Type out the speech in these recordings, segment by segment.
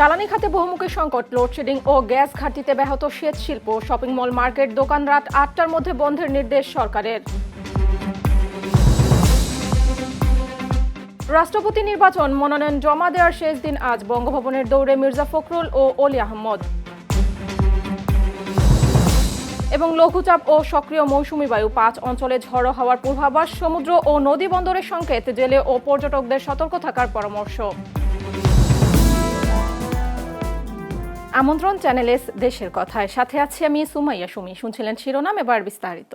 জ্বালানি খাতে বহুমুখী সংকট, লোডশেডিং ও গ্যাস ঘাটতিতে ব্যাহত সেচ শিল্প, শপিং মল, মার্কেট, দোকান রাত ৮টার মধ্যে বন্ধের নির্দেশ সরকারের। রাষ্ট্রপতি নির্বাচন মনোনয়ন জমা দেওয়ার শেষ দিন আজ। বঙ্গভবনের দৌড়ে মির্জা ফখরুল ও অলি আহমদ। এবং লঘুচাপ ও সক্রিয় মৌসুমী বায়ু, ৫ অঞ্চলে ঝড়ো হওয়ার পূর্বাভাস। সমুদ্র ও নদী বন্দরের সংকেত, জেলে ও পর্যটকদের সতর্ক থাকার পরামর্শ। আমন্ত্রণ চ্যানেল এস দেশের কথায়, সাথে আছি আমি সুমাইয়া সুমি। শুনছিলেন শিরোনাম, এবার বিস্তারিত।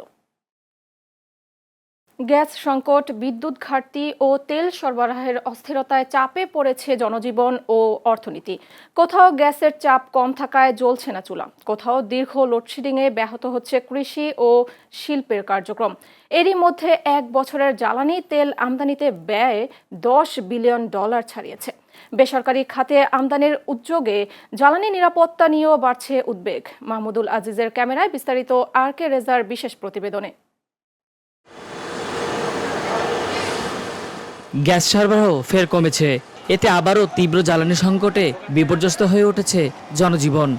গ্যাস সংকট, বিদ্যুৎ ঘাটতি ও তেল সরবরাহের অস্থিরতায় চাপে পড়েছে জনজীবন ও অর্থনীতি। কোথাও গ্যাসের চাপ কম থাকায় জ্বলছে না চুলা, কোথাও দীর্ঘ লোডশেডিংয়ে ব্যাহত হচ্ছে কৃষি ও শিল্পের কার্যক্রম। এরই মধ্যে এক বছরের জ্বালানি তেল আমদানিতে ব্যয় $10 বিলিয়ন ছাড়িয়েছে। বেসরকারি খাতে আমদানির উদ্যোগে জ্বালানি নিরাপত্তা নিয়েও বাড়ছে উদ্বেগ। মাহমুদুল আজিজের ক্যামেরায় বিস্তারিত আর কে রেজার বিশেষ প্রতিবেদনে। গ্যাস সরবরাহ ফের কমেছে, এতে আবারও তীব্র জ্বালানি সংকটে বিপর্যস্ত হয়ে উঠেছে জনজীবন।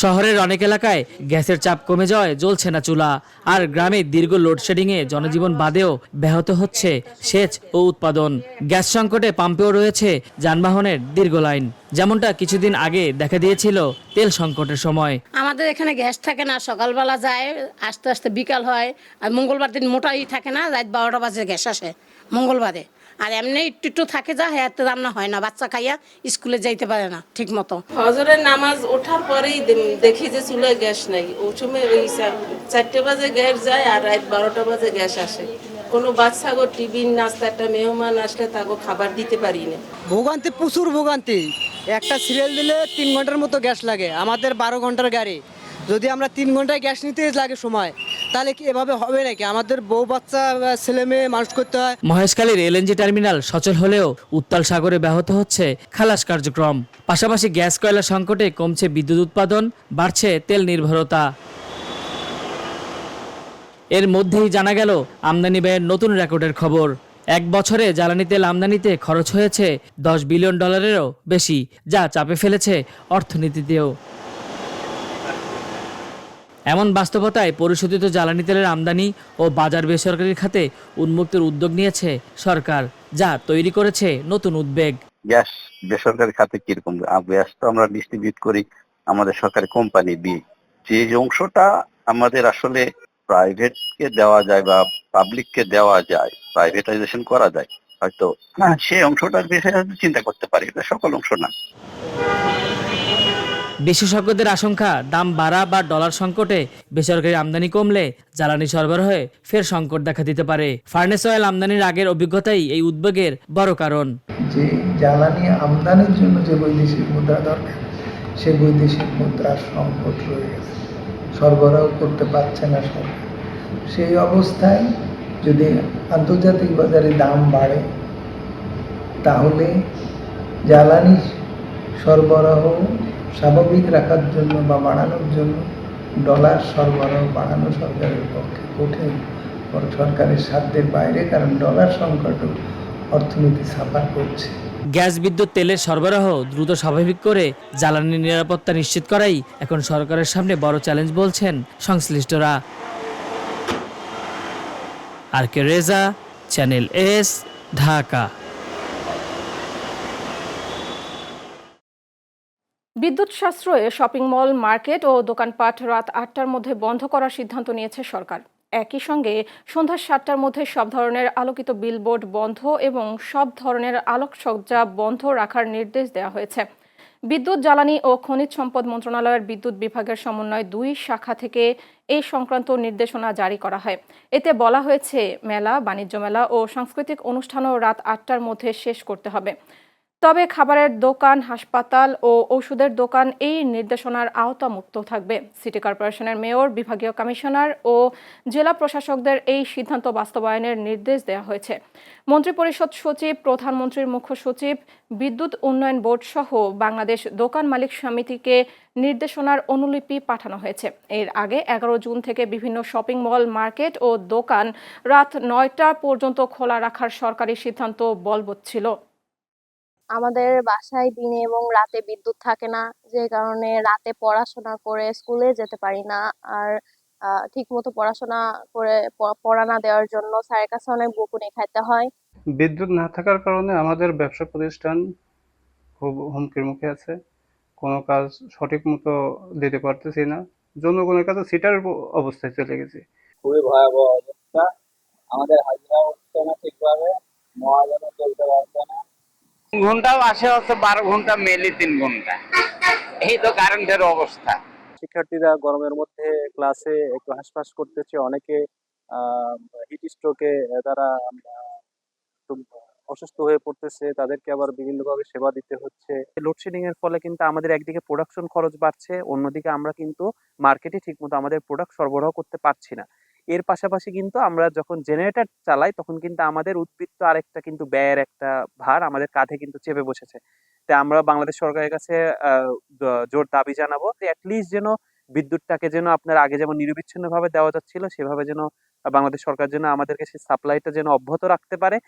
শহরের অনেক এলাকায় গ্যাসের চাপ কমে যাওয়ায় জ্বলছে না চুলা, আর গ্রামে দীর্ঘ লোডশেডিংয়ে জনজীবন বাদেও ব্যাহত হচ্ছে সেচ ও উৎপাদন। গ্যাস সংকটে পাম্পেও রয়েছে যানবাহনের দীর্ঘ লাইন, যেমনটা কিছুদিন আগে দেখা দিয়েছিল তেল সংকটের সময়। আমাদের এখানে গ্যাস থাকে না, সকালবেলা যায়, আস্তে আস্তে বিকাল হয়। আর মঙ্গলবার দিন মোটাই থাকে না, রাত 12টা বাজে গ্যাস আসে মঙ্গলবারে। আর এমনি একটু থাকে যা, হ্যাঁ রান্না হয় না, বাচ্চা খাইয়া স্কুলে যাইতে পারে না ঠিক মতো। ফজরের নামাজ ওঠার পরেই দেখি যে চুলায় গ্যাস নাই। ওই সময় ওই 4টে বাজে গ্যাস যায় আর রাত 12টা বাজে গ্যাস আসে। কোনো বাচ্চাগো টিফিন নাস্তা, একটা মেহমান আসলে তাকে খাবার দিতে পারি না। ভোগান্তি, প্রচুর ভোগান্তি। একটা সিরিয়াল দিলে 3 ঘন্টার মতো গ্যাস লাগে। আমাদের 12 ঘন্টার গাড়ি, যদি আমরা 3 ঘন্টায় গ্যাস নিতে লাগে সময়, তাহলে কি এভাবে হবে নাকি? আমাদের বউ বাচ্চা ছেলে মেয়ে মানুষ করতে হয়। মহেশখালীর এলএনজি টার্মিনাল সচল হলেও উত্তাল সাগরে ব্যাহত হচ্ছে খালাস কার্যক্রম। পাশাপাশি গ্যাস কয়লা সংকটে কমছে বিদ্যুৎ উৎপাদন, বাড়ছে তেল নির্ভরতা। এর মধ্যেই জানা গেল আমদানি ব্যয়ের নতুন রেকর্ডের খবর। এক বছরে জ্বালানি তেল আমদানিতে খরচ হয়েছে $10 বিলিয়নেরও বেশি, যা চাপে ফেলেছে অর্থনীতিতেও। এমন বাস্তবতায় পরিশোধিত জ্বালানি তেলের আমদানি ও বাজার বেসরকারি খাতে উন্মুক্তের উদ্যোগ নিয়েছে সরকার, যা তৈরি করেছে নতুন উদ্বেগ। গ্যাস বেসরকারি খাতে কিরকম? গ্যাস তো আমরা ডিস্ট্রিবিউট করি আমাদের সরকারি কোম্পানি দিয়ে। যে অংশটা আমাদের আসলে প্রাইভেটকে দেওয়া যায় বা পাবলিককে দেওয়া যায়, প্রাইভেটাইজেশন করা যায়, হয়তো সেই অংশটার বিষয়ে চিন্তা করতে পারি, এটা সকল অংশ না। বিশেষজ্ঞদের আশঙ্কা, দাম বাড়া বা ডলার সংকটে বেসরকারি আমদানি কমলে জ্বালানি সরবরাহে ফের সংকট দেখা দিতে পারে। ফার্নেস অয়েল আমদানির আগের অভিজ্ঞতাই এই উদ্বেগের বড় কারণ। যে জ্বালানি আমদানির জন্য যে বৈদেশিক মুদ্রা দরকার, সেই বৈদেশিক মুদ্রার সংকট রয়ে গেছে, সরবরাহ করতে পারছে না সরকার। সেই অবস্থায় যদি আন্তর্জাতিক বাজারে দাম বাড়ে, তাহলে জ্বালানি সরবরাহ স্বাভাবিক রাখার জন্য বা বাড়ানোর জন্য ডলার সরবরাহ বাড়ানো সরকারের পক্ষে কঠিন, সরকারের সাধ্যের বাইরে, কারণ ডলার সংকটও অর্থনীতি সাফার করছে। গ্যাস, বিদ্যুৎ, তেলের সরবরাহ দ্রুত স্বাভাবিক করে জ্বালানি নিরাপত্তা নিশ্চিত করাই এখন সরকারের সামনে বড় চ্যালেঞ্জ বলছেন সংশ্লিষ্টরা। আর কে রেজা, চ্যানেল এস, ঢাকা। বিদ্যুৎ সাশ্রয়ে শপিং মল, মার্কেট ও দোকানপাট রাত ৮টার মধ্যে বন্ধ করার সিদ্ধান্ত নিয়েছে সরকার। একই সঙ্গে সন্ধ্যা ৭টার মধ্যে সব ধরনের আলোকিত বিলবোর্ড বন্ধ এবং সব ধরনের আলোকসজ্জা বন্ধ রাখার নির্দেশ দেওয়া হয়েছে। বিদ্যুৎ, জ্বালানি ও খনিজ সম্পদ মন্ত্রণালয়ের বিদ্যুৎ বিভাগের সমন্বয়ে 2 শাখা থেকে এই সংক্রান্ত নির্দেশনা জারি করা হয়। এতে বলা হয়েছে, মেলা, বাণিজ্য মেলা ও সাংস্কৃতিক অনুষ্ঠানও রাত ৮টার মধ্যে শেষ করতে হবে। তবে খাবারের দোকান, হাসপাতাল ও ওষুধের দোকান এই নির্দেশনার আওতামুক্ত থাকবে। সিটি কর্পোরেশনের মেয়র, বিভাগীয় কমিশনার ও জেলা প্রশাসকদের এই সিদ্ধান্ত বাস্তবায়নের নির্দেশ দেওয়া হয়েছে। মন্ত্রিপরিষদ সচিব, প্রধানমন্ত্রীর মুখ্য সচিব, বিদ্যুৎ উন্নয়ন বোর্ড সহ বাংলাদেশ দোকান মালিক সমিতিকে নির্দেশনার অনুলিপি পাঠানো হয়েছে। এর আগে 11 জুন থেকে বিভিন্ন শপিং মল, মার্কেট ও দোকান রাত 9টা পর্যন্ত খোলা রাখার সরকারি সিদ্ধান্ত বলবৎ ছিল। আমাদের বাসায় দিনে এবং রাতে বিদ্যুৎ থাকে না, যে কারণে রাতে পড়াশোনা করে স্কুলে যেতে পারি না। আর ঠিক মতো পড়াশোনা করে পড়া না দেওয়ার জন্য স্যারের কাছে অনেক বকুনি খাইতে হয়। বিদ্যুৎ না থাকার কারণে আমাদের ব্যবসা প্রতিষ্ঠান খুব হুমকির মুখে আছে। কোনো কাজ সঠিক মতো দিতে পারতেছি না, জনগণের কাছে সিটার অবস্থায় চলে গেছি। খুবই ভয়াবহ অবস্থা। আমাদের হাজিরা হচ্ছে না ঠিকভাবে, মহাজনও চলতে পারছে না। ঘন্টাও আসে হচ্ছে 12 ঘন্টা, মেনলি 3 ঘন্টা। এই তো কারেন্টের অবস্থা। শিক্ষার্থীরা গরমের মধ্যে ক্লাসে একটু হাঁসফাঁস করতেছে, অনেকে হিট স্ট্রোকে তারা একটু অসুস্থ হয়ে পড়তেছে, তাদেরকে আবার বিভিন্নভাবে সেবা দিতে হচ্ছে। লোডশেডিং এর ফলে কিন্তু আমাদের একদিকে প্রোডাকশন খরচ বাড়ছে, অন্যদিকে আমরা কিন্তু মার্কেটে ঠিকমতো আমাদের প্রোডাক্ট সরবরাহ করতে পারছি না। এর পাশাপাশি কিন্তু আমরা যখন জেনারেটর চালাই তখন কিন্তু আমাদের উদ্বৃত্ত আরেকটা কিন্তু ব্যয়ের একটা ভার আমাদের কাঁধে কিন্তু চেপে বসেছে। তাই আমরা বাংলাদেশ সরকারের কাছে জোর দাবি জানাবো যে অ্যাটলিস্ট যেন বিদ্যুৎটাকে যেন আপনার আগে যেমন নিরবিচ্ছিন্নভাবে দেওয়া যাচ্ছিল সেভাবে যেন বাংলাদেশ সরকার যেন আমাদেরকে সেই সাপ্লাইটা যেন অব্যাহত রাখতে পারে।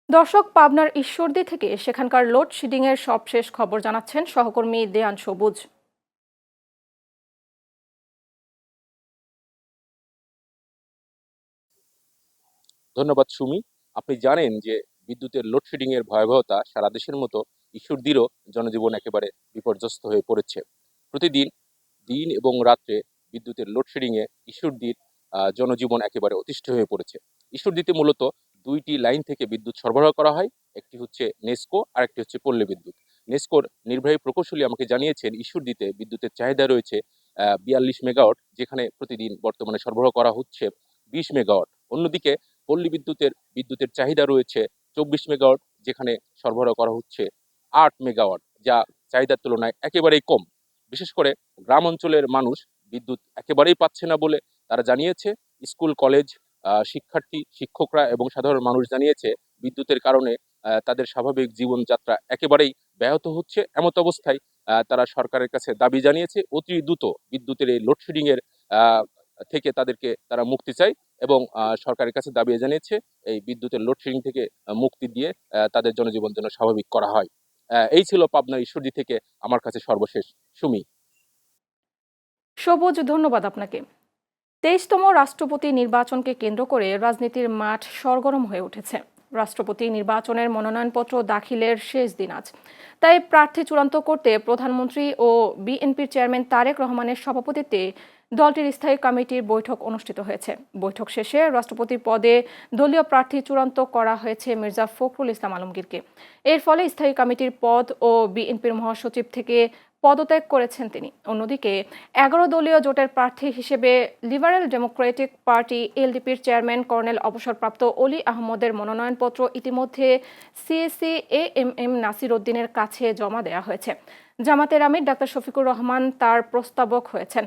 দর্শক, পাবনার ঈশ্বরদী থেকে সেখানকার লোডশেডিং এর সবশেষ খবর জানাচ্ছেন সহকর্মী দেয়ান সবুজ। ধন্যবাদ সুমি। আপনি জানেন যে বিদ্যুতের লোডশেডিং এর ভয়াবহতা সারা দেশের মতো ঈশ্বরদীরও জনজীবন একেবারে বিপর্যস্ত হয়ে পড়েছে। প্রতিদিন দিন এবং রাত্রে বিদ্যুতের লোডশেডিং এ ঈশ্বরদীর জনজীবন একেবারে অতিষ্ঠ হয়ে পড়েছে। ঈশ্বরদীতে মূলত দুইটি লাইন থেকে বিদ্যুৎ সরবরাহ করা হয়, একটি হচ্ছে নেসকো আর একটি হচ্ছে পল্লী বিদ্যুৎ। নেসকোর নির্বাহী প্রকৌশলী আমাকে জানিয়েছেন ঈশ্বরদীতে বিদ্যুতের চাহিদা রয়েছে 42 মেগাওয়াট, যেখানে প্রতিদিন বর্তমানে সরবরাহ করা হচ্ছে 20 মেগাওয়াট। অন্যদিকে পল্লী বিদ্যুতের চাহিদা রয়েছে 24 মেগাওয়াট, যেখানে সরবরাহ করা হচ্ছে 8 মেগাওয়াট, যা চাহিদার তুলনায় একেবারেই কম। বিশেষ করে গ্রাম অঞ্চলের মানুষ বিদ্যুৎ একেবারেই পাচ্ছে না বলে তারা জানিয়েছে। স্কুল কলেজ শিক্ষার্থী শিক্ষকরা এবং সাধারণ মানুষ জানিয়েছে বিদ্যুতের কারণে তাদের স্বাভাবিক জীবনযাত্রা একেবারেই ব্যাহত হচ্ছে। এমত অবস্থায় তারা সরকারের কাছে দাবি জানিয়েছে অতি দ্রুত বিদ্যুতের এই লোডশেডিং এর থেকে তারা মুক্তি চায় এবং সরকারের কাছে দাবি জানিয়েছে এই বিদ্যুতের লোডশেডিং থেকে মুক্তি দিয়ে তাদের জনজীবন যেন স্বাভাবিক করা হয়। এই ছিল পাবনার ঈশ্বরদী থেকে আমার কাছে সর্বশেষ সুমি। সবুজ, ধন্যবাদ আপনাকে। 23তম রাষ্ট্রপতি নির্বাচনকে কেন্দ্র করে রাজনীতির মাঠ সরগরম হয়ে উঠেছে। রাষ্ট্রপতি নির্বাচনের মনোনয়নপত্র দাখিলের শেষ দিন আজ। তাই প্রার্থী চূড়ান্ত করতে প্রধানমন্ত্রী ও বিএনপির চেয়ারম্যান তারেক রহমানের সভাপতিত্বে দলটির স্থায়ী কমিটির বৈঠক অনুষ্ঠিত হয়েছে। বৈঠক শেষে রাষ্ট্রপতি পদে দলীয় প্রার্থী চূড়ান্ত করা হয়েছে মির্জা ফখরুল ইসলাম আলমগীরকে। এর ফলে স্থায়ী কমিটির পদ ও বিএনপির মহাসচিব থেকে পদত্যাগ করেছেন তিনি। অন্যদিকে 11 দলীয় জোটের প্রার্থী হিসেবে লিবারেল ডেমোক্রেটিক পার্টি এলডিপির চেয়ারম্যান কর্নেল অবসরপ্রাপ্ত অলি আহমদের মনোনয়নপত্র ইতিমধ্যে সিএসি এএমএম নাসির উদ্দিনের কাছে জমা দেওয়া হয়েছে। জামাতের আমির ডাক্তার শফিকুর রহমান তার প্রস্তাবক হয়েছেন।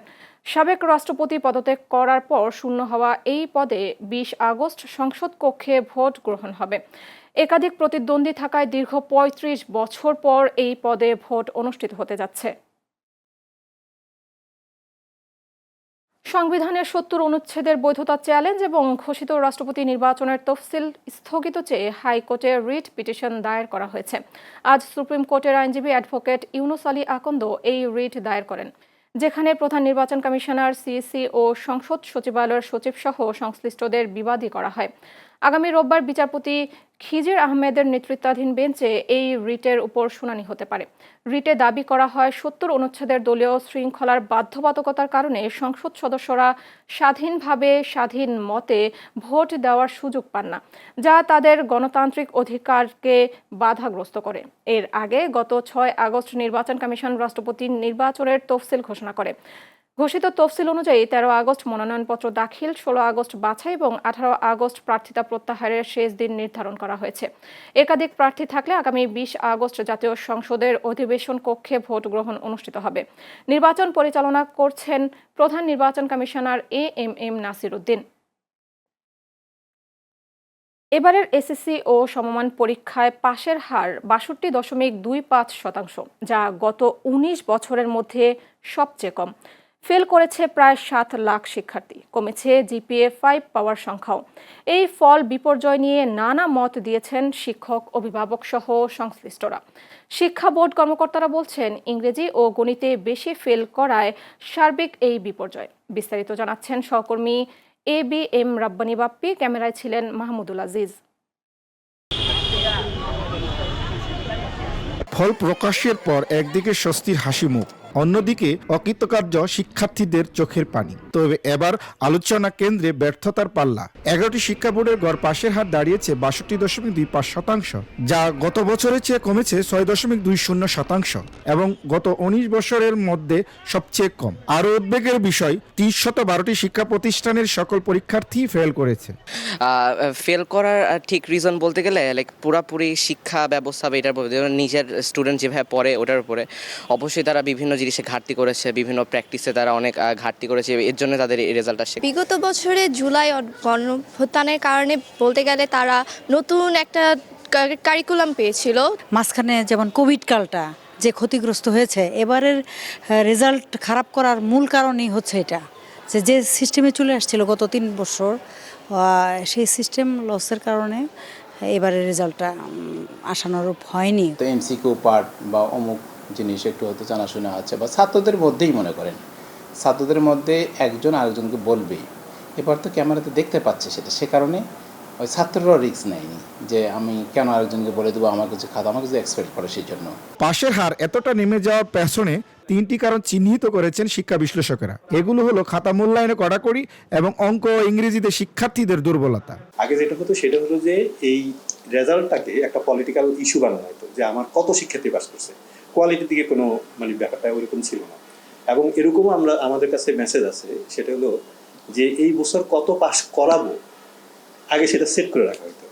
সাবেক রাষ্ট্রপতি পদত্যাগ করার পর শূন্য হওয়া এই পদে 20 আগস্ট সংসদ কক্ষে ভোট গ্রহণ হবে। একাধিক প্রতিদ্বন্দ্বী থাকায় দীর্ঘ 35 বছর পর এই পদে ভোট অনুষ্ঠিত হতে যাচ্ছে। সংবিধানের 70 অনুচ্ছেদের বৈধতা চ্যালেঞ্জ এবং ঘোষিত রাষ্ট্রপতি নির্বাচনের তফসিল স্থগিত চেয়ে হাইকোর্টে রিট পিটিশন দায়ের করা হয়েছে। আজ সুপ্রিম কোর্টের আইনজীবী অ্যাডভোকেট ইউনুস আলী আকন্দ এই রিট দায়ের করেন, যেখানে প্রধান নির্বাচন কমিশনার, সিইসি ও সংসদ সচিবালয়ের সচিব সহ সংশ্লিষ্টদের বিবাদী করা হয়। আগামী রোববার বিচারপতি খিজির আহমেদের নেতৃত্বাধীন বেঞ্চে এই রিটের উপর শুনানি হতে পারে। রিটে দাবি করা হয় 70 অনুচ্ছেদের দলীয় শৃঙ্খলার বাধ্যবাধকতার কারণে সংসদ সদস্যরা স্বাধীনভাবে স্বাধীন মতে ভোট দেওয়ার সুযোগ পান না, যা তাদের গণতান্ত্রিক অধিকারকে বাধাগ্রস্ত করে। এর আগে গত 6 আগস্ট নির্বাচন কমিশন রাষ্ট্রপতি নির্বাচনের তফসিল ঘোষণা করে। ঘোষিত তফসিল অনুযায়ী 13 আগস্ট মনোনয়নপত্র দাখিল, 16 আগস্ট বাছাই এবং 18 আগস্ট প্রার্থিতা প্রত্যাহারের শেষ দিন নির্ধারণ করা হয়েছে। একাধিক প্রার্থী থাকলে আগামী 20 আগস্ট জাতীয় সংসদের অধিবেশন কক্ষে ভোট গ্রহণ অনুষ্ঠিত হবে। নির্বাচন পরিচালনা করছেন প্রধান নির্বাচন কমিশনার এএমএম নাসির উদ্দিন। এবারের এসএসসি ও সমমান পরীক্ষায় পাশের হার 62.25%, যা গত 19 বছরের মধ্যে সবচেয়ে কম। ফেল করেছে প্রায় 7 লাখ শিক্ষার্থী, কমেছে জিপিএ 5 পাওয়ার সংখ্যাও। এই ফল বিপর্যয় নিয়ে নানা মত দিয়েছেন শিক্ষক, অভিভাবক সহ সংশ্লিষ্টরা। শিক্ষা বোর্ড কর্মকর্তারা বলছেন, ইংরেজি ও গণিতে বেশি ফেল করায় সার্বিক এই বিপর্যয়। বিস্তারিত জানাচ্ছেন সহকর্মী ABM রাব্বানী বাপ্পি। ক্যামেরায় ছিলেন মাহমুদুল আজিজ। ফল প্রকাশের পর একদিকে স্বস্তির হাসি মুখ, অন্যদিকে অকৃতকার্য শিক্ষার্থীদের চোখের পানি। তবে এবার আলোচনা কেন্দ্রে ব্যর্থতার পাল্লা। 11টি শিক্ষা বোর্ডের গড় পাশের হার দাঁড়িয়েছে 62.25%, যা গত বছরের চেয়ে কমেছে 6.20% এবং গত 19 বছরের মধ্যে সবচেয়ে কম। আরও উদ্বেগের বিষয়, 312টি শিক্ষা প্রতিষ্ঠানের সকল পরীক্ষার্থী ফেল করেছে। ফেল করার ঠিক রিজন বলতে গেলে পুরাপুরি শিক্ষা ব্যবস্থা বা এটার উপরে নিজের স্টুডেন্ট যেভাবে পড়ে ওটার উপরে অবশ্যই তারা বিভিন্ন জিনিসে ঘাটতি করেছে, বিভিন্ন প্র্যাকটিসে তারা অনেক ঘাটতি করেছে, এর জন্য তাদের এই রেজাল্ট আসে। বিগত বছরে জুলাই গণঅভ্যুত্থানের কারণে বলতে গেলে তারা নতুন একটা কারিকুলাম পেয়েছিল। মাঝখানে যেমন কোভিড কালটা যে ক্ষতিগ্রস্ত হয়েছে, এবারের রেজাল্ট খারাপ করার মূল কারণই হচ্ছে এটা, যে সিস্টেমে চলে আসছিল গত 3 বছর, সেই সিস্টেম লসের কারণে এবারের রেজাল্টটা আশানুরূপ হয়নি। তো এমসিকিউ পার্ট বা অমুক জিনিস একটু হয়তো জানাশোনা আছে, বা ছাত্রদের মধ্যেই মনে করেন ছাত্রদের মধ্যে একজন আরেকজনকে বলবেই। এবার তো ক্যামেরাতে দেখতে পাচ্ছে সেটা, সে কারণে ওই ছাত্ররাও রিস্ক নেয়নি যে আমি কেন আরেকজনকে বলে দেবো, আমার কাছে খাতা আমার কাছে এক্সপেক্ট করে। সেই জন্য পাশের হার এতটা নেমে যাওয়ার পেছনে 3টি কারণ চিহ্নিত করেছেন শিক্ষা বিশ্লেষকেরা। এগুলো হলো খাতা মূল্যায়নে কড়াকড়ি এবং অঙ্ক ও ইংরেজিতে শিক্ষার্থীদের দুর্বলতা। আগে যেটা হতো সেটা হলো যে এই রেজাল্টটাকে একটা পলিটিক্যাল ইস্যু বানানো হতো, যে আমার কত শিক্ষার্থী পাস করছে, কোয়ালিটির দিকে কোনো ব্যাপারটা ওইরকম ছিল না। এবং এরকমও আমাদের কাছে মেসেজ আছে, সেটা হলো যে এই বছর কত পাস করাবো আগে সেটা সেট করে রাখা হতো।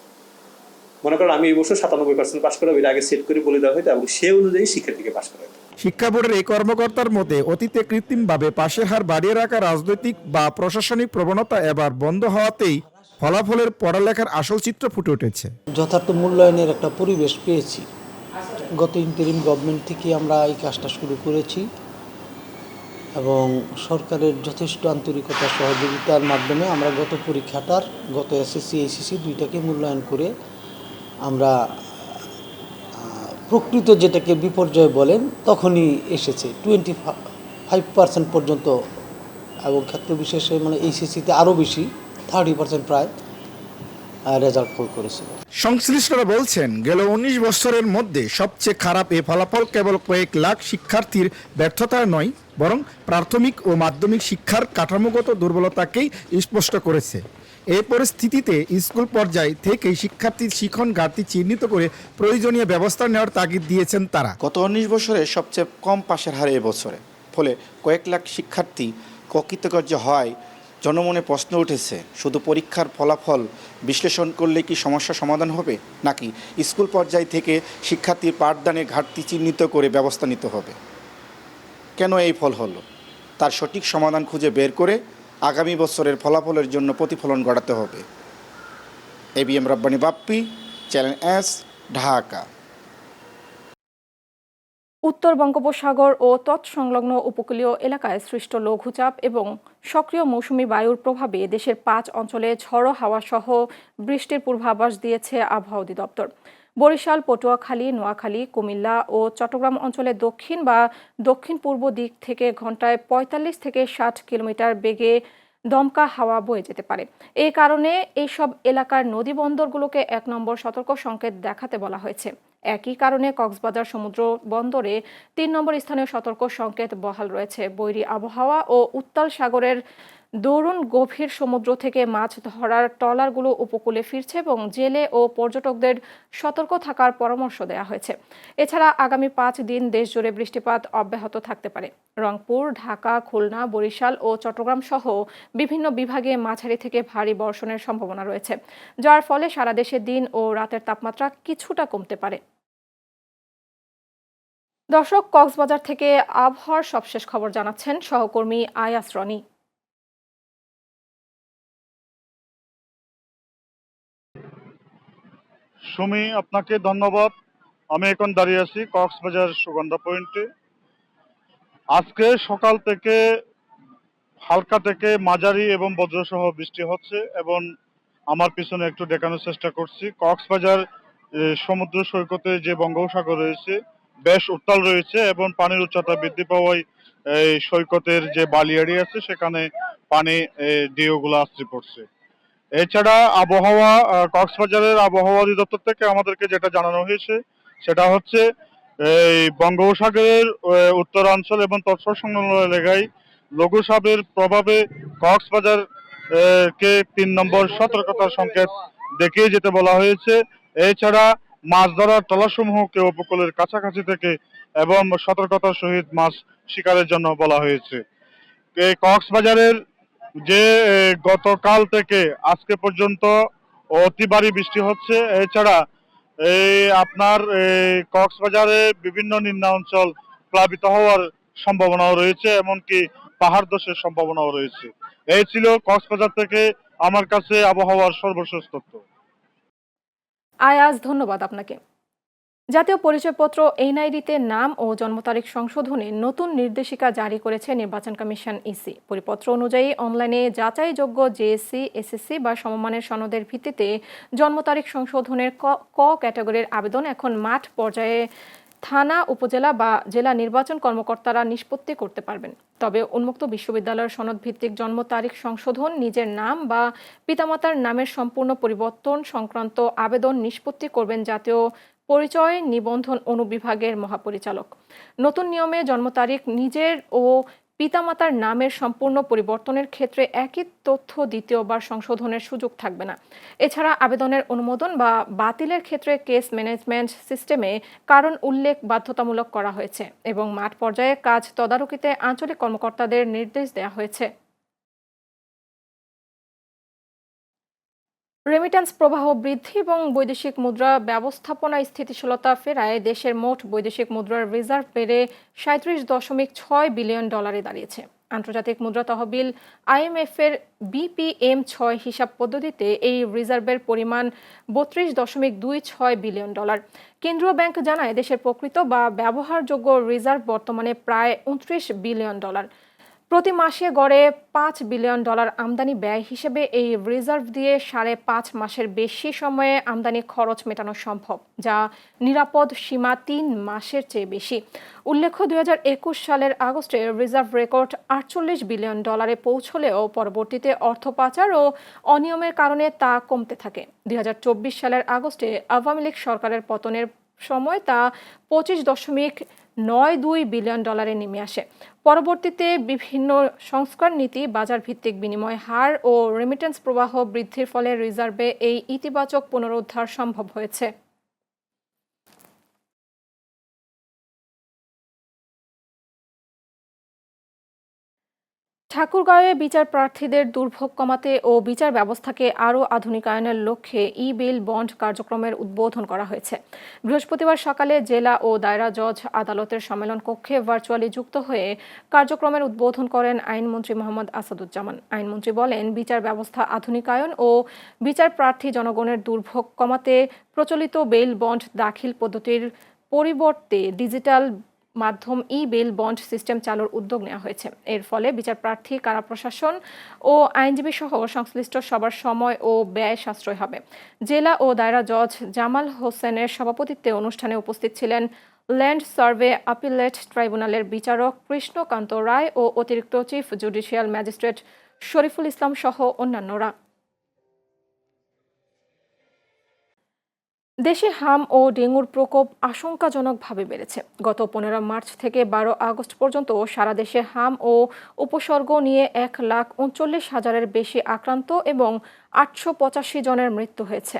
মনে করো আমি এই বছর 97% পাস করাবো, এটা আগে সেট করে বলে দেওয়া হতো এবং সে অনুযায়ী শিক্ষার্থীকে পাস করা হতো। শিক্ষা বোর্ডের এই কর্মকর্তার মতে অতীতে কৃত্রিমভাবে পাশের হার বাড়িয়ে রাখা রাজনৈতিক বা প্রশাসনিক প্রবণতা এবার বন্ধ হওয়াতেই ফলাফলের পড়ালেখার আসল চিত্র ফুটে উঠেছে। যথার্থ মূল্যায়নের একটা পরিবেশ পেয়েছি। গত ইন্টারিম গভর্নমেন্ট থেকে আমরা এই কাজটা শুরু করেছি এবং সরকারের যথেষ্ট আন্তরিকতা সহযোগিতার মাধ্যমে আমরা গত পরীক্ষাটার গত এসএসসি এইচএসসি দুইটাকে মূল্যায়ন করে আমরা প্রকৃত যেটাকে বিপর্যয় বলেন তখনই এসেছে 25% পর্যন্ত, এবং ক্ষেত্র বিশেষে এইচএসসিতে আরও বেশি 30% প্রায় রেজাল্ট ফল করেছিল। সংশ্লিষ্টরা বলছেন, গেল 19 বছরের মধ্যে সবচেয়ে খারাপ এই ফলাফল কেবল কয়েক লাখ শিক্ষার্থীর ব্যর্থতা নয়, বরং প্রাথমিক ও মাধ্যমিক শিক্ষার কাঠামোগত দুর্বলতাকেই স্পষ্ট করেছে। এই পরিস্থিতিতে স্কুল পর্যায় থেকে শিক্ষার্থীর শিখন ঘাটতি চিহ্নিত করে প্রয়োজনীয় ব্যবস্থা নেওয়ার তাগিদ দিয়েছেন তারা। গত 19 বছরে সবচেয়ে কম পাশের হার এবছরে, ফলে কয়েক লাখ শিক্ষার্থী অকৃতকার্য হয়। জনমনে প্রশ্ন উঠেছে, শুধু পরীক্ষার ফলাফল বিশ্লেষণ করলে কি সমস্যা সমাধান হবে, নাকি স্কুল পর্যায় থেকে শিক্ষার্থীর পাঠদানের ঘাটতি চিহ্নিত করে ব্যবস্থা নিতে হবে? কেন এই ফল হলো, তার সঠিক সমাধান খুঁজে বের করে আগামী বছরের ফলাফলের জন্য প্রতিফলন ঘটাতে হবে। ABM Rabbani Bappi, channel S, Dhaka. উত্তর বঙ্গোপসাগর ও তৎসংলগ্ন উপকূলীয় এলাকায় সৃষ্ট লঘুচাপ এবং সক্রিয় মৌসুমী বায়ুর প্রভাবে দেশের 5 অঞ্চলে ঝড়ো হাওয়া সহ বৃষ্টির পূর্বাভাস দিয়েছে আবহাওয়া অধিদপ্তর। বরিশাল, পটুয়াখালী, নোয়াখালী, কুমিল্লা ও চট্টগ্রাম অঞ্চলে দক্ষিণ বা দক্ষিণ পূর্ব দিক থেকে ঘন্টায় 45 থেকে 60 কিলোমিটার বেগে দমকা হাওয়া বয়ে যেতে পারে। এই কারণে এইসব এলাকার নদী বন্দরগুলোকে 1 নম্বর সতর্ক সংকেত দেখাতে বলা হয়েছে। একই কারণে কক্সবাজার সমুদ্র বন্দরে 3 নম্বর স্থানীয় সতর্ক সংকেত বহাল রয়েছে। বৈরী আবহাওয়া ও উত্তাল সাগরের দরুন গভীর সমুদ্র থেকে মাছ ধরার ট্রলারগুলো উপকূলে ফিরছে এবং জেলে ও পর্যটকদের সতর্ক থাকার পরামর্শ দেওয়া হয়েছে। এছাড়া আগামী 5 দিন দেশজুড়ে বৃষ্টিপাত অব্যাহত থাকতে পারে। রংপুর, ঢাকা, খুলনা, বরিশাল ও চট্টগ্রাম সহ বিভিন্ন বিভাগে মাঝারি থেকে ভারী বর্ষণের সম্ভাবনা রয়েছে, যার ফলে সারা দেশে দিন ও রাতের তাপমাত্রা কিছুটা কমতে পারে। দর্শক, কক্সবাজার থেকে আবহাওয়ার সবশেষ খবর জানাচ্ছেন সহকর্মী আয়াস রনি। সুমি, আপনাকে ধন্যবাদ। আমি এখন দাঁড়িয়ে আছি কক্সবাজার সুগন্ধা পয়েন্টে। আজকে সকাল থেকে হালকা থেকে মাঝারি এবং বজ্রসহ বৃষ্টি হচ্ছে এবং আমার পিছনে একটু দেখানোর চেষ্টা করছি কক্সবাজার সমুদ্র সৈকতে যে বঙ্গোপসাগর রয়েছে বেশ উত্তাল রয়েছে এবং পানির উচ্চতা বৃদ্ধি পাওয়ায় এই সৈকতের যে বালিয়াড়ি আছে সেখানে পানি ঢেউগুলো আছড়ে পড়ছে। এছাড়া আবহাওয়া কক্সবাজারের আবহাওয়া অধিদপ্তর থেকে আমাদেরকে যেটা জানানো হয়েছে সেটা হচ্ছে এই বঙ্গোপসাগরের উত্তরাঞ্চল এবং তৎসংলগ্ন সংলগ্ন এলাকায় লঘুচাপের প্রভাবে কক্সবাজার কে ৩ নম্বর সতর্কতার সংকেত দেখিয়ে যেতে বলা হয়েছে। এছাড়া মাছ ধরার ট্রলারসমূহকে উপকূলের কাছাকাছি থেকে এবং সতর্কতার সহিত মাছ শিকারের জন্য বলা হয়েছে। এই কক্সবাজারের যে গতকাল থেকে আজকে পর্যন্ত অতি ভারী বৃষ্টি হচ্ছে। এছাড়া এই আপনার কক্সবাজারে বিভিন্ন নিম্নাঞ্চল প্লাবিত হওয়ার সম্ভাবনাও রয়েছে, এমনকি পাহাড় ধসের সম্ভাবনাও রয়েছে। এই ছিল কক্সবাজার থেকে আমার কাছে আবহাওয়ার সর্বশেষ তথ্য। আয়াজ, ধন্যবাদ আপনাকে। জাতীয় পরিচয়পত্র এনআইডিতে নাম ও জন্ম তারিখ সংশোধনে নতুন নির্দেশিকা জারি করেছে নির্বাচন কমিশন ইসি। পরিপত্র অনুযায়ী অনলাইনে যাচাইযোগ্য জেএসসি, এসএসসি বা সমমানের সনদের ভিত্তিতে জন্ম তারিখ সংশোধনের ক ক্যাটাগরির আবেদন এখন মাঠ পর্যায়ে থানা, উপজেলা বা জেলা নির্বাচন কর্মকর্তারা নিষ্পত্তি করতে পারবেন। তবে উন্মুক্ত বিশ্ববিদ্যালয়ের সনদ ভিত্তিক জন্ম তারিখ সংশোধন, নিজের নাম বা পিতামাতার নামের সম্পূর্ণ পরিবর্তন সংক্রান্ত আবেদন নিষ্পত্তি করবেন জাতীয় পরিচয় নিবন্ধন অনুবিভাগের মহাপরিচালক। নতুন নিয়মে জন্ম তারিখ, নিজের ও পিতামাতার নামের সম্পূর্ণ পরিবর্তনের ক্ষেত্রে একই তথ্য দ্বিতীয়বার সংশোধনের সুযোগ থাকবে না। এছাড়া আবেদনের অনুমোদন বা বাতিলের ক্ষেত্রে কেস ম্যানেজমেন্ট সিস্টেমে কারণ উল্লেখ বাধ্যতামূলক করা হয়েছে এবং মাঠ পর্যায়ে কাজ তদারকিতে আঞ্চলিক কর্মকর্তাদের নির্দেশ দেওয়া হয়েছে। রেমিট্যান্স প্রবাহ বৃদ্ধি এবং বৈদেশিক মুদ্রা ব্যবস্থাপনা স্থিতিশীলতা ফেরায় দেশের মোট বৈদেশিক মুদ্রার রিজার্ভ বেড়ে 37.6 বিলিয়ন ডলারে দাঁড়িয়েছে। আন্তর্জাতিক মুদ্রা তহবিল আইএমএফ-এর BPM-6 হিসাব পদ্ধতিতে এই রিজার্ভের পরিমাণ 32.26 বিলিয়ন ডলার। কেন্দ্রীয় ব্যাংক জানায় দেশের প্রকৃত বা ব্যবহারযোগ্য রিজার্ভ বর্তমানে প্রায় 29 বিলিয়ন ডলার। প্রতি মাসে গড়ে 5 বিলিয়ন ডলার আমদানি ব্যয় হিসেবে এই রিজার্ভ দিয়ে 5.5 মাসের বেশি সময়ে আমদানি খরচ মেটানো সম্ভব, যা নিরাপদ সীমা 3 মাসের চেয়ে বেশি। উল্লেখ্য, 2021 সালের আগস্টে রিজার্ভ রেকর্ড 48 বিলিয়ন ডলারে পৌঁছলেও পরবর্তীতে অর্থ পাচার ও অনিয়মের কারণে তা কমতে থাকে। 2024 সালের আগস্টে আওয়ামী লীগ সরকারের পতনের সময় তা 25.92 বিলিয়ন ডলারে নেমে আসে। পরবর্তীতে বিভিন্ন সংস্কার নীতি, বাজার ভিত্তিক বিনিময় হার ও রেমিটেন্স প্রবাহ বৃদ্ধির ফলে রিজার্ভে এই ইতিবাচক পুনরুদ্ধার সম্ভব হয়েছে। ঠাকুরগাঁওয়ে বিচার প্রার্থীদের দুর্ভোগ কমাতে ও বিচার ব্যবস্থাকে আরও আধুনিকায়নের লক্ষ্যে ই-বিল বন্ড কার্যক্রমের উদ্বোধন করা হয়েছে। বৃহস্পতিবার সকালে জেলা ও দায়রা জজ আদালতের সম্মেলন কক্ষে ভার্চুয়ালি যুক্ত হয়ে কার্যক্রমের উদ্বোধন করেন আইনমন্ত্রী মোহাম্মদ আসাদুজ্জামান। আইনমন্ত্রী বলেন, বিচার ব্যবস্থা আধুনিকায়ন ও বিচার প্রার্থী জনগণের দুর্ভোগ কমাতে প্রচলিত বেইল বন্ড দাখিল পদ্ধতির পরিবর্তে ডিজিটাল মাধ্যম ই-বেল বন্ড সিস্টেম চালুর উদ্যোগ নেওয়া হয়েছে। এর ফলে বিচার প্রার্থী, কারা প্রশাসন ও আইনজীবী সহ সংশ্লিষ্ট সবার সময় ও ব্যয় সাশ্রয় হবে। জেলা ও দায়রা জজ জামাল হোসেনের সভাপতিত্বে অনুষ্ঠানে উপস্থিত ছিলেন ল্যান্ড সার্ভে আপিলেট ট্রাইব্যুনালের বিচারক কৃষ্ণকান্ত রায় ও অতিরিক্ত chief judicial magistrate Shariful Islam সহ অন্যান্যরা। দেশে হাম ও ডেঙ্গুর প্রকোপ আশঙ্কাজনকভাবে বেড়েছে। গত 15 মার্চ থেকে 12 আগস্ট পর্যন্ত সারা দেশে হাম ও উপসর্গ নিয়ে 1,39,000-এর বেশি আক্রান্ত এবং 885 জনের মৃত্যু হয়েছে।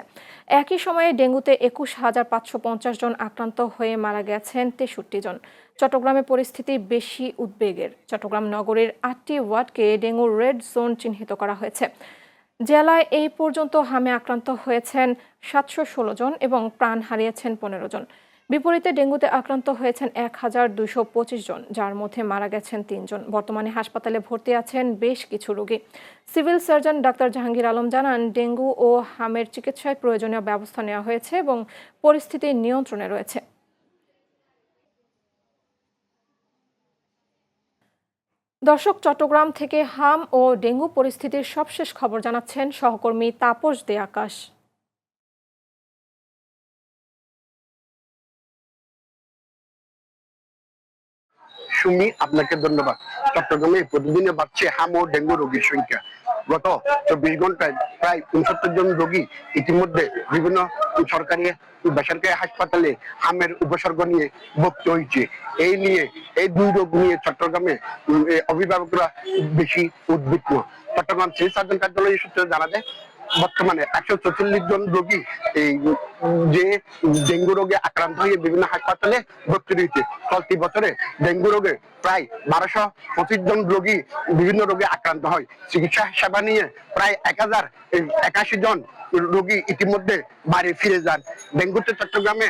একই সময়ে ডেঙ্গুতে 21,550 জন আক্রান্ত হয়ে মারা গেছেন 63 জন। চট্টগ্রামে পরিস্থিতি বেশি উদ্বেগের। চট্টগ্রাম নগরীর 8টি ওয়ার্ডকে ডেঙ্গুর রেড জোন চিহ্নিত করা হয়েছে। জেলায় এই পর্যন্ত হামে আক্রান্ত হয়েছেন 716 জন এবং প্রাণ হারিয়েছেন 15 জন। বিপরীতে ডেঙ্গুতে আক্রান্ত হয়েছেন 1,225 জন, যার মধ্যে মারা গেছেন 3 জন। বর্তমানে হাসপাতালে ভর্তি আছেন বেশ কিছু রোগী। Civil surgeon doctor Jahangir Alam জানান, ডেঙ্গু ও হামের চিকিৎসায় প্রয়োজনীয় ব্যবস্থা নেওয়া হয়েছে এবং পরিস্থিতি নিয়ন্ত্রণে রয়েছে। দর্শক, চট্টগ্রাম থেকে হাম ও ডেঙ্গু পরিস্থিতির সবশেষ খবর জানাচ্ছেন সহকর্মী তাপস দে আকাশ। সুমি, আপনাকে ধন্যবাদ। চট্টগ্রামে প্রতিদিনে বাড়ছে হাম ও ডেঙ্গু রোগীর সংখ্যা। গত 24 ঘন্টায় প্রায় 69 জন রোগী ইতিমধ্যে বিভিন্ন সরকারি বেসরকারি হাসপাতালে হামের উপসর্গ নিয়ে ভর্তি হয়েছে। এই দুই রোগ নিয়ে চট্টগ্রামে অভিভাবকরা বেশি উদ্বিগ্ন। চট্টগ্রাম সিভিল সার্জন কার্যালয়ের সূত্রে জানা যায়, বর্তমানে 144 জন রোগী এই যে ডেঙ্গু রোগে আক্রান্ত হয়ে বিভিন্ন হাসপাতালে ভর্তি রয়েছে। চলতি বছরে ডেঙ্গু রোগে প্রায় 1225 জন রোগী বিভিন্ন রোগে আক্রান্ত হয়। চিকিৎসা সেবা নিয়ে প্রায় 1081 জন রোগী ইতিমধ্যে বাড়ি ফিরে যান। ডেঙ্গুতে চট্টগ্রামে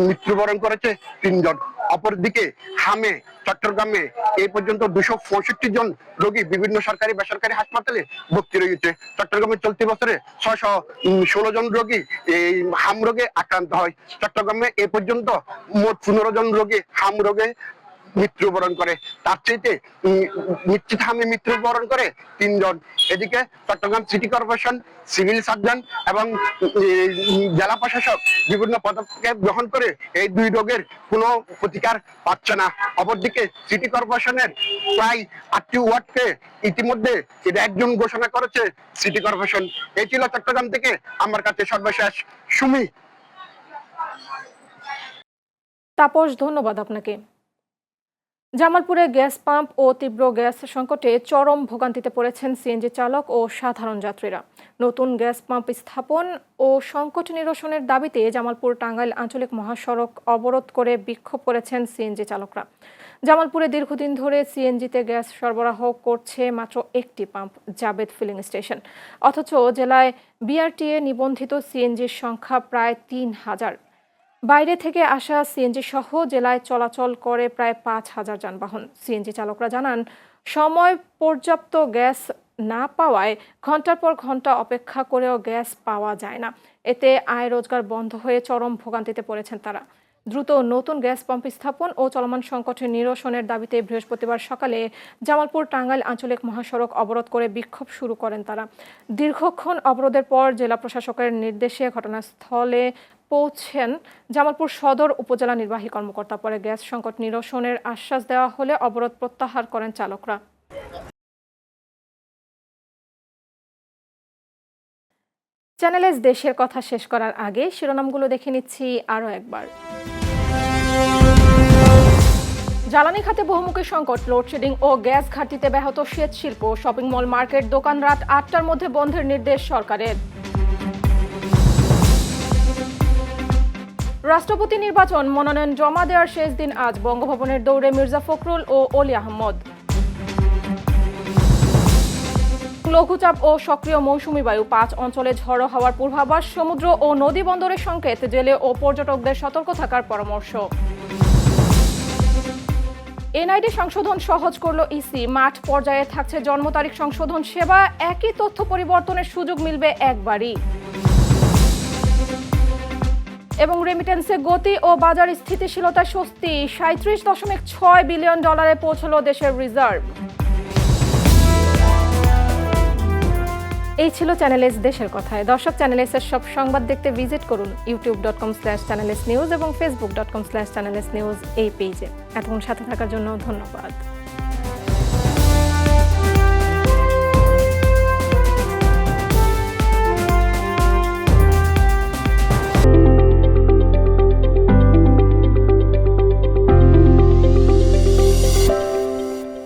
মৃত্যুবরণ করেছে 3 জন। অপরদিকে হামে চট্টগ্রামে এই পর্যন্ত 265 জন রোগী বিভিন্ন সরকারি বেসরকারি হাসপাতালে ভর্তি রয়েছে। চট্টগ্রামে চলতি বছরে 616 জন রোগী এই হাম রোগে আক্রান্ত হয়। চট্টগ্রামে এ পর্যন্ত মোট 15 জন রোগী হাম রোগে মৃত্যুবরণ করে। তার চাইতে নিশ্চিত হামে মৃত্যুবরণ করে 3 জন। এদিকে Chittagong city corporation, civil surgeon এবং জেলা প্রশাসক বিভিন্ন পদক্ষেপ গ্রহণ করে এই দুই রোগের কোনো প্রতিকার পাচ্ছে না। অপরদিকে সিটি কর্পোরেশনের প্রায় 8টি ওয়ার্ডকে ইতিমধ্যে রেড জোন ঘোষণা করেছে সিটি কর্পোরেশন। এই ছিল চট্টগ্রাম থেকে আমার কাছে সর্বশেষ। সুমি। তাপস, ধন্যবাদ আপনাকে। জামালপুরে গ্যাস পাম্প ও তীব্র গ্যাস সংকটে চরম ভোগান্তিতে পড়েছেন সিএনজি চালক ও সাধারণ যাত্রীরা। নতুন গ্যাস পাম্প স্থাপন ও সংকট নিরসনের দাবিতে জামালপুর টাঙ্গাইল আঞ্চলিক মহাসড়ক অবরোধ করে বিক্ষোভ করেছেন সিএনজি চালকরা। জামালপুরে দীর্ঘদিন ধরে সিএনজিতে গ্যাস সরবরাহ করছে মাত্র একটি পাম্প, জাবেদ ফিলিং স্টেশন। অথচ জেলায় বিআরটিএ নিবন্ধিত সিএনজির সংখ্যা প্রায় 3000। বাইরে থেকে আসা সিএনজি সহ জেলায় চলাচল করে প্রায় 5000 যানবাহন। সিএনজি চালকরা জানান, সময় পর্যাপ্ত গ্যাস না পাওয়ায় ঘন্টার পর ঘন্টা অপেক্ষা করেও গ্যাস পাওয়া যায় না। এতে আয় রোজগার বন্ধ হয়ে চরম ভোগান্তিতে পড়েছেন তারা। দ্রুত নতুন গ্যাস পাম্প স্থাপন ও চলমান সংকটের নিরসনের দাবিতে বৃহস্পতিবার সকালে জামালপুর টাঙ্গাইল আঞ্চলিক মহাসড়ক অবরোধ করে বিক্ষোভ শুরু করেন তারা। দীর্ঘক্ষণ অবরোধের পর জেলা প্রশাসকের নির্দেশে ঘটনাস্থলে পৌঁছেন জামালপুর সদর উপজেলা নির্বাহী কর্মকর্তা। পরে গ্যাস সংকট নিরসনের আশ্বাস দেওয়া হলে অবরোধ প্রত্যাহার করেন চালকরা। চ্যানেলে দেশের কথা শেষ করার আগে শিরোনামগুলো দেখে নিচ্ছি আরও একবার। জ্বালানি খাতে বহুমুখী সংকট, লোডশেডিং ও গ্যাস ঘাটতিতে ব্যাহত সেচ শিল্প, শপিং মল, মার্কেট, দোকান রাত 8টার মধ্যে বন্ধের নির্দেশ সরকারের। রাষ্ট্রপতি নির্বাচন, মনোনয়ন জমা দেওয়ার শেষ দিন আজ। বঙ্গভবনের দৌড়ে মির্জা ফখরুল ও অলি আহমদ। লঘুচাপ ও সক্রিয় মৌসুমী বায়ু, 5 অঞ্চলে ঝড়ো হওয়ার পূর্বাভাস। সমুদ্র ও নদী বন্দরের সংকেত, জেলে ও পর্যটকদের সতর্ক থাকার পরামর্শ। এনআইডি সংশোধন সহজ করল ইসি, মাঠ পর্যায়ে থাকছে জন্ম তারিখ সংশোধন সেবা। একই তথ্য পরিবর্তনের সুযোগ মিলবে একবারই। এবং রেমিটেন্সে গতি ও বাজার স্থিতিশীলতায় স্বস্তি, $37.6 বিলিয়ন পৌঁছল দেশের রিজার্ভ। এই ছিল চ্যানেল এস দেশের কথায়। দর্শক, চ্যানেল এস এর সব সংবাদ দেখতে ভিজিট করুন youtube.com/channels news এবং facebook.com/channels news এই পেজে। এতক্ষণ সাথে থাকার জন্য ধন্যবাদ।